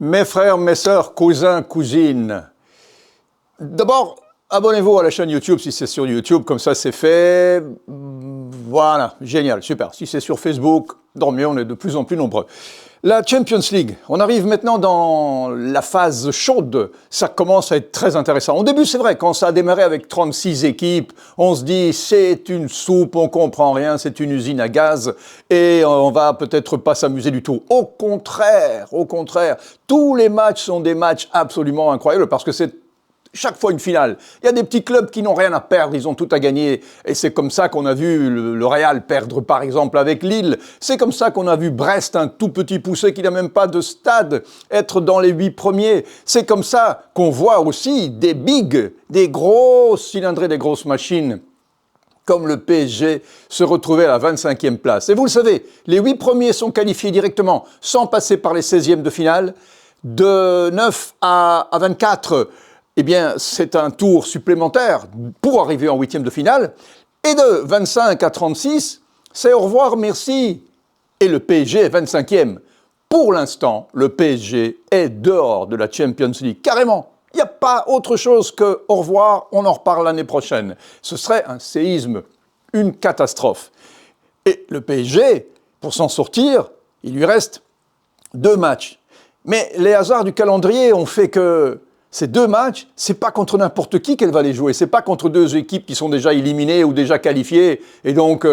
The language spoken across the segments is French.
Mes frères, mes sœurs, cousins, cousines, d'abord, abonnez-vous à la chaîne YouTube si c'est sur YouTube, comme ça c'est fait. Voilà, génial, super. Si c'est sur Facebook, tant mieux, on est de plus en plus nombreux. La Champions League, on arrive maintenant dans la phase chaude, ça commence à être très intéressant. Au début, c'est vrai, quand ça a démarré avec 36 équipes, on se dit c'est une soupe, on comprend rien, c'est une usine à gaz et on va peut-être pas s'amuser du tout. Au contraire, tous les matchs sont des matchs absolument incroyables parce que c'est chaque fois une finale. Il y a des petits clubs qui n'ont rien à perdre, ils ont tout à gagner. Et c'est comme ça qu'on a vu le Real perdre, par exemple, avec Lille. C'est comme ça qu'on a vu Brest, un tout petit poussé qui n'a même pas de stade, être dans les 8 premiers. C'est comme ça qu'on voit aussi des bigs, des grosses cylindrées, des grosses machines, comme le PSG, se retrouver à la 25e place. Et vous le savez, les 8 premiers sont qualifiés directement, sans passer par les 16e de finale. De 9 à 24, eh bien, c'est un tour supplémentaire pour arriver en 8e de finale. Et de 25 à 36, c'est au revoir, merci. Et le PSG est 25e. Pour l'instant, le PSG est dehors de la Champions League. Carrément. Il n'y a pas autre chose que au revoir, on en reparle l'année prochaine. Ce serait un séisme, une catastrophe. Et le PSG, pour s'en sortir, il lui reste 2 matchs. Mais les hasards du calendrier ont fait que ces 2 matchs, c'est pas contre n'importe qui qu'elle va les jouer. C'est pas contre 2 équipes qui sont déjà éliminées ou déjà qualifiées. Et donc,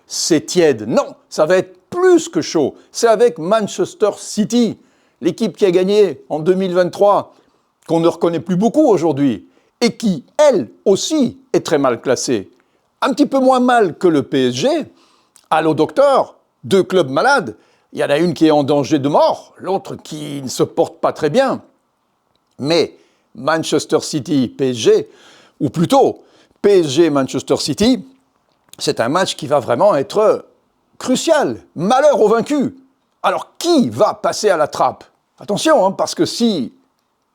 c'est tiède. Non, ça va être plus que chaud. C'est avec Manchester City, l'équipe qui a gagné en 2023, qu'on ne reconnaît plus beaucoup aujourd'hui, et qui, elle aussi, est très mal classée. Un petit peu moins mal que le PSG. Allô docteur, 2 clubs malades. Il y en a une qui est en danger de mort, l'autre qui ne se porte pas très bien. Mais Manchester City, PSG, ou plutôt PSG-Manchester City, c'est un match qui va vraiment être crucial. Malheur aux vaincus. Alors, qui va passer à la trappe? Attention, hein, parce que si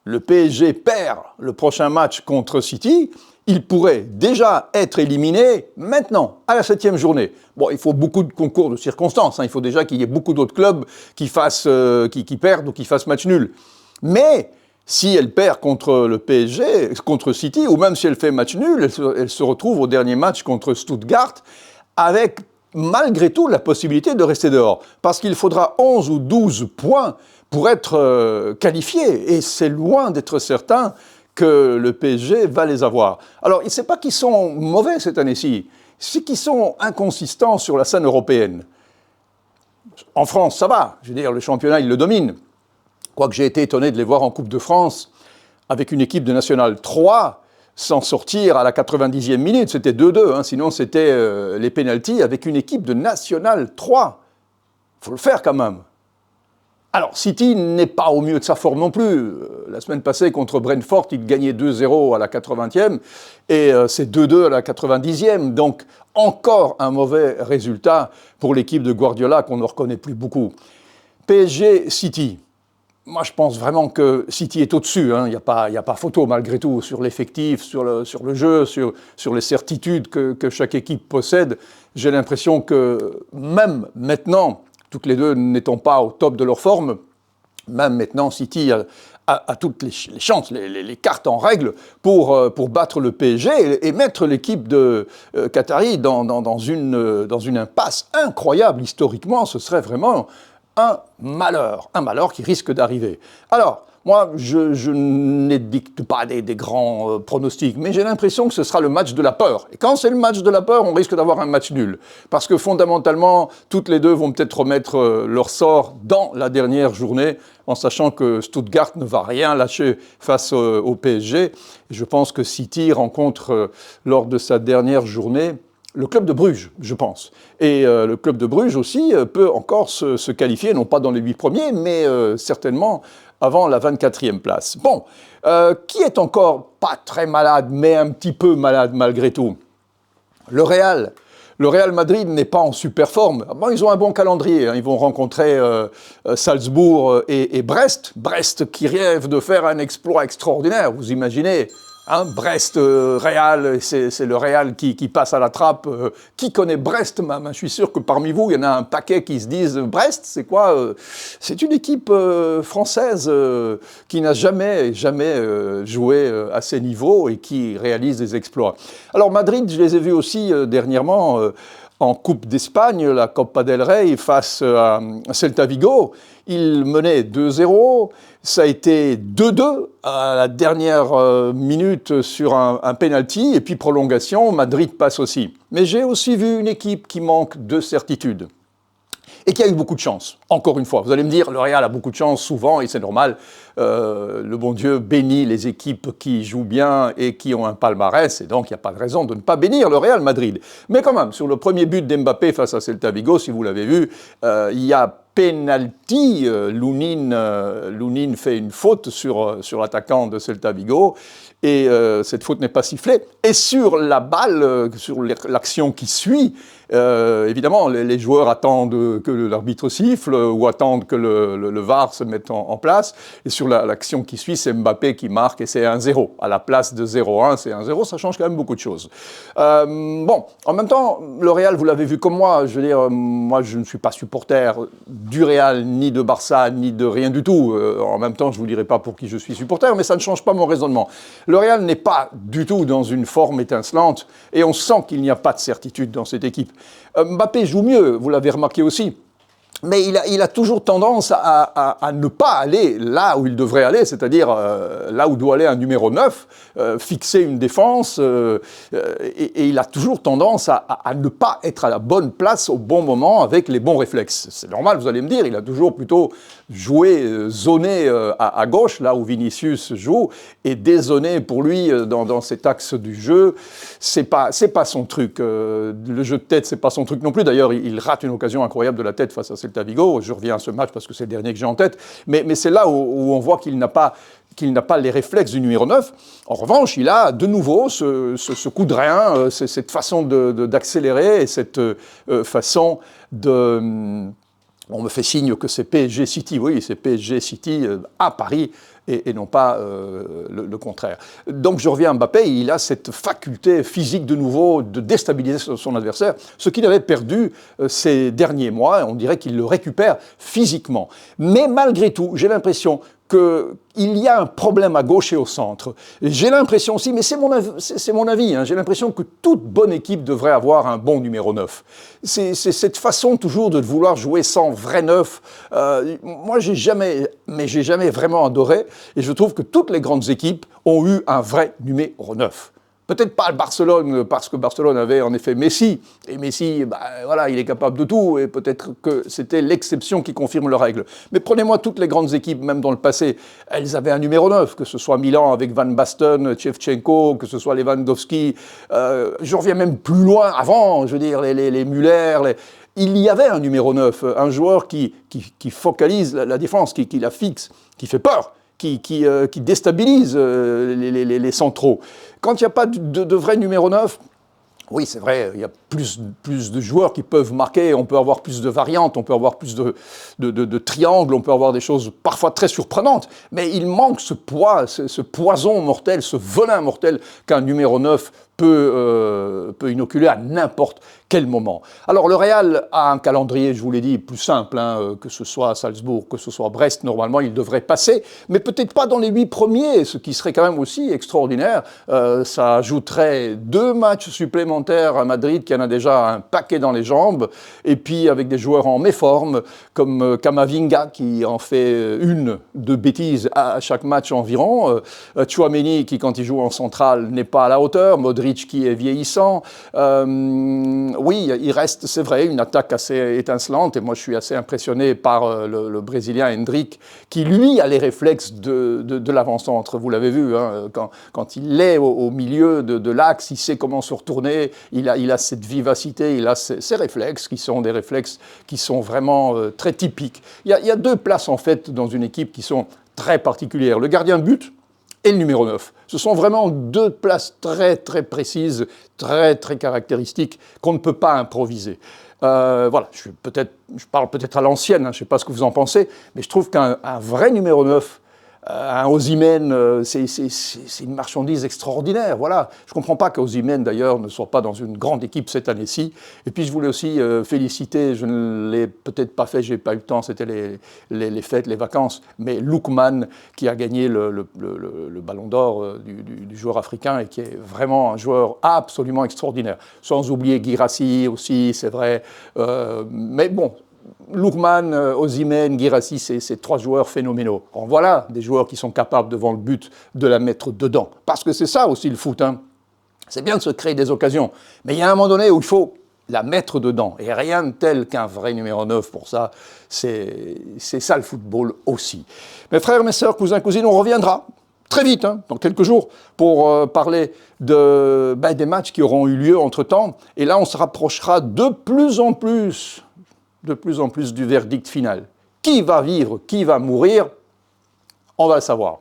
le PSG perd le prochain match contre City, il pourrait déjà être éliminé maintenant, à la 7e journée. Bon, il faut beaucoup de concours de circonstances. Hein. Il faut déjà qu'il y ait beaucoup d'autres clubs qui perdent ou qui fassent match nul. Mais si elle perd contre le PSG, contre City, ou même si elle fait match nul, elle se retrouve au dernier match contre Stuttgart avec malgré tout la possibilité de rester dehors. Parce qu'il faudra 11 ou 12 points pour être qualifié. Et c'est loin d'être certain que le PSG va les avoir. Alors, il ne sait pas qu'ils sont mauvais cette année-ci, c'est qu'ils sont inconsistants sur la scène européenne. En France, ça va. Je veux dire, le championnat, il le domine. Quoique j'ai été étonné de les voir en Coupe de France avec une équipe de National 3 s'en sortir à la 90e minute. C'était 2-2, hein, sinon c'était les pénaltys avec une équipe de National 3. Il faut le faire quand même. Alors, City n'est pas au mieux de sa forme non plus. La semaine passée, contre Brentford, il gagnait 2-0 à la 80e et c'est 2-2 à la 90e. Donc, encore un mauvais résultat pour l'équipe de Guardiola qu'on ne reconnaît plus beaucoup. PSG-City. Moi, je pense vraiment que City est au-dessus. Hein. Il n'y a pas photo, malgré tout, sur l'effectif, sur le jeu, sur les certitudes que chaque équipe possède. J'ai l'impression que même maintenant, toutes les deux n'étant pas au top de leur forme, même maintenant, City a toutes les chances, les cartes en règle pour battre le PSG et mettre l'équipe de Qatari dans une impasse incroyable. Historiquement, ce serait vraiment un malheur qui risque d'arriver. Alors, moi, je n'édicte pas des grands pronostics, mais j'ai l'impression que ce sera le match de la peur. Et quand c'est le match de la peur, on risque d'avoir un match nul. Parce que fondamentalement, toutes les deux vont peut-être remettre leur sort dans la dernière journée, en sachant que Stuttgart ne va rien lâcher face au PSG. Et je pense que City rencontre, lors de sa dernière journée, le club de Bruges, je pense. Et le club de Bruges aussi peut encore se qualifier, non pas dans les 8 premiers, mais certainement avant la 24e place. Bon, qui est encore pas très malade, mais un petit peu malade malgré tout? Le Real. Le Real Madrid n'est pas en super forme. Bon, ils ont un bon calendrier. Hein. Ils vont rencontrer Salzbourg et Brest. Brest qui rêve de faire un exploit extraordinaire. Vous imaginez Hein, Brest, Real, c'est le Real qui passe à la trappe. Qui connaît Brest même? Je suis sûr que parmi vous, il y en a un paquet qui se disent Brest, c'est quoi? C'est une équipe française qui n'a jamais joué à ces niveaux et qui réalise des exploits. Alors Madrid, je les ai vus aussi dernièrement en Coupe d'Espagne, la Copa del Rey face à Celta Vigo. Ils menaient 2-0. Ça a été 2-2 à la dernière minute sur un penalty, et puis prolongation, Madrid passe aussi. Mais j'ai aussi vu une équipe qui manque de certitude et qui a eu beaucoup de chance. Encore une fois, vous allez me dire, le Real a beaucoup de chance souvent, et c'est normal. Le bon Dieu bénit les équipes qui jouent bien et qui ont un palmarès, et donc il n'y a pas de raison de ne pas bénir le Real Madrid. Mais quand même, sur le premier but d'Mbappé face à Celta Vigo, si vous l'avez vu, il y a penalty. Lounine fait une faute sur l'attaquant de Celta Vigo, et cette faute n'est pas sifflée. Et sur la balle, sur l'action qui suit, évidemment, les joueurs attendent que l'arbitre siffle ou attendent que le VAR se mette en place. Et sur l'action qui suit, c'est Mbappé qui marque et c'est 1-0. À la place de 0-1, c'est 1-0. Ça change quand même beaucoup de choses. Bon, en même temps, le Real, vous l'avez vu comme moi. Je veux dire, moi, je ne suis pas supporter du Real, ni de Barça, ni de rien du tout. En même temps, je ne vous dirai pas pour qui je suis supporter, mais ça ne change pas mon raisonnement. Le Real n'est pas du tout dans une forme étincelante et on sent qu'il n'y a pas de certitude dans cette équipe. Mbappé joue mieux, vous l'avez remarqué aussi. Mais il a toujours tendance à ne pas aller là où il devrait aller, c'est-à-dire là où doit aller un numéro 9, fixer une défense, et il a toujours tendance à ne pas être à la bonne place au bon moment avec les bons réflexes. C'est normal, vous allez me dire, il a toujours plutôt joué, zoné à gauche, là où Vinicius joue, et dézoné pour lui dans cet axe du jeu. C'est pas son truc. Le jeu de tête, c'est pas son truc non plus. D'ailleurs, il rate une occasion incroyable de la tête face à Celta Vigo. Je reviens à ce match parce que c'est le dernier que j'ai en tête. Mais c'est là où on voit qu'il n'a pas les réflexes du numéro 9. En revanche, il a de nouveau ce coup de rein, cette façon d'accélérer et cette façon de... On me fait signe que c'est PSG City. Oui, c'est PSG City à Paris et non pas le contraire. Donc je reviens à Mbappé, il a cette faculté physique de nouveau de déstabiliser son adversaire, ce qu'il avait perdu ces derniers mois. On dirait qu'il le récupère physiquement. Mais malgré tout, j'ai l'impression qu'il y a un problème à gauche et au centre. J'ai l'impression aussi, mais c'est mon avis, hein, j'ai l'impression que toute bonne équipe devrait avoir un bon numéro 9. C'est cette façon toujours de vouloir jouer sans vrai neuf. Moi, j'ai jamais vraiment adoré, et je trouve que toutes les grandes équipes ont eu un vrai numéro 9. Peut-être pas le Barcelone, parce que Barcelone avait en effet Messi. Et Messi, voilà, il est capable de tout. Et peut-être que c'était l'exception qui confirme la règle. Mais prenez-moi toutes les grandes équipes, même dans le passé. Elles avaient un numéro 9, que ce soit Milan avec Van Basten, Shevchenko, que ce soit Lewandowski. Je reviens même plus loin, avant, je veux dire, les Müller. Il y avait un numéro 9, un joueur qui focalise la défense, qui la fixe, qui fait peur. Qui déstabilise les centraux. Quand il n'y a pas de vrai numéro 9, oui, c'est vrai, il y a plus de joueurs qui peuvent marquer, on peut avoir plus de variantes, on peut avoir plus de triangles, on peut avoir des choses parfois très surprenantes, mais il manque ce poids, ce poison mortel, ce venin mortel qu'un numéro 9 peut inoculer à n'importe quel moment. Alors le Real a un calendrier, je vous l'ai dit, plus simple, hein, que ce soit Salzbourg, que ce soit Brest, normalement il devrait passer, mais peut-être pas dans les 8 premiers, ce qui serait quand même aussi extraordinaire. Ça ajouterait 2 matchs supplémentaires à Madrid, qui en a déjà un paquet dans les jambes, et puis avec des joueurs en méforme, comme Camavinga, qui en fait une de bêtises à chaque match environ, Tchouaméni, qui quand il joue en centrale n'est pas à la hauteur, Modric qui est vieillissant. Oui, il reste, c'est vrai, une attaque assez étincelante, et moi je suis assez impressionné par le Brésilien Hendrick, qui lui a les réflexes de l'avant-centre. Vous l'avez vu, hein, quand il est au milieu de l'axe, il sait comment se retourner, il a cette vivacité, il a ces réflexes qui sont des réflexes qui sont vraiment très typiques. Il y a 2 places en fait dans une équipe qui sont très particulières, le gardien de but et le numéro 9. Ce sont vraiment 2 places très très précises, très très caractéristiques qu'on ne peut pas improviser. Voilà, je parle peut-être à l'ancienne, hein, je ne sais pas ce que vous en pensez, mais je trouve qu'un vrai numéro 9 Un Osimhen, c'est une marchandise extraordinaire. Voilà. Je ne comprends pas qu'Osimhen, d'ailleurs, ne soit pas dans une grande équipe cette année-ci. Et puis, je voulais aussi féliciter, je ne l'ai peut-être pas fait, je n'ai pas eu le temps, c'était les fêtes, les vacances, mais Lookman, qui a gagné le ballon d'or du joueur africain et qui est vraiment un joueur absolument extraordinaire. Sans oublier Guirassy aussi, c'est vrai. Mais bon, Lookman, Osimhen, Guirassy, c'est 3 joueurs phénoménaux. Alors voilà des joueurs qui sont capables devant le but de la mettre dedans. Parce que c'est ça aussi le foot. Hein. C'est bien de se créer des occasions. Mais il y a un moment donné où il faut la mettre dedans. Et rien de tel qu'un vrai numéro 9 pour ça. C'est ça le football aussi. Mes frères, mes sœurs, cousins, cousines, on reviendra très vite, hein, dans quelques jours, pour parler des matchs qui auront eu lieu entre-temps. Et là, on se rapprochera de plus en plus du verdict final. Qui va vivre, qui va mourir, on va le savoir.